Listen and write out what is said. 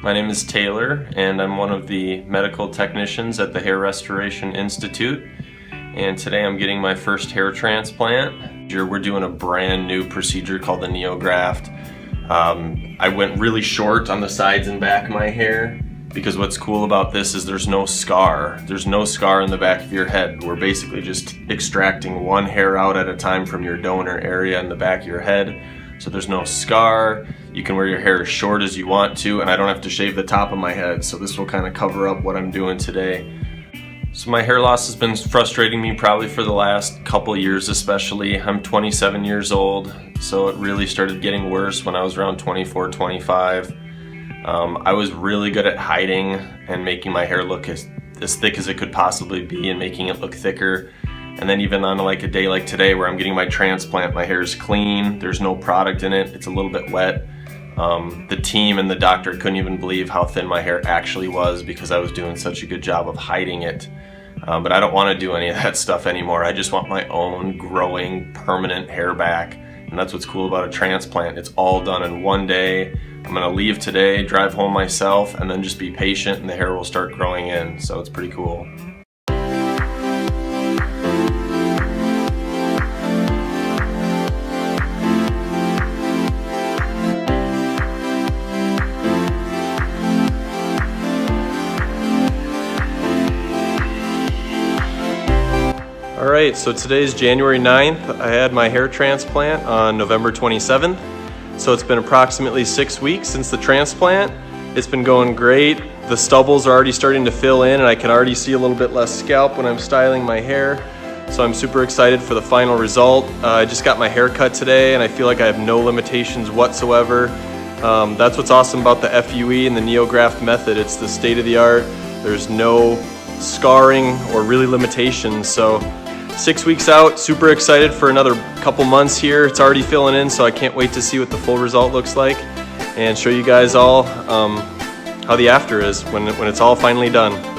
My name is Taylor, and I'm one of the medical technicians at the Hair Restoration Institute. And today I'm getting my first hair transplant. We're doing a brand new procedure called the NeoGraft. I went really short on the sides and back of my hair because what's cool about this is there's no scar. There's no scar in the back of your head. We're basically just extracting one hair out at a time from your donor area in the back of your head. So there's no scar. You can wear your hair as short as you want to, and I don't have to shave the top of my head. So this will kind of cover up what I'm doing today. So my hair loss has been frustrating me probably for the last couple years especially. I'm 27 years old, so it really started getting worse when I was around 24, 25. I was really good at hiding and making my hair look as thick as it could possibly be and making it look thicker. And then even on like a day like today where I'm getting my transplant, my hair is clean, there's no product in it, it's a little bit wet. The team and the doctor couldn't even believe how thin my hair actually was because I was doing such a good job of hiding it. But I don't want to do any of that stuff anymore. I just want my own growing permanent hair back. And that's what's cool about a transplant. It's all done in one day. I'm gonna leave today, drive home myself, and then just be patient and the hair will start growing in. So it's pretty cool. Alright, so today's January 9th. I had my hair transplant on November 27th. So it's been approximately 6 weeks since the transplant. It's been going great. The stubbles are already starting to fill in and I can already see a little bit less scalp when I'm styling my hair. So I'm super excited for the final result. I just got my hair cut today and I feel like I have no limitations whatsoever. That's what's awesome about the FUE and the NeoGraft method. It's the state of the art. There's no scarring or really limitations. So 6 weeks out, super excited for another couple months here. It's already filling in, so I can't wait to see what the full result looks like and show you guys all how the after is when it's all finally done.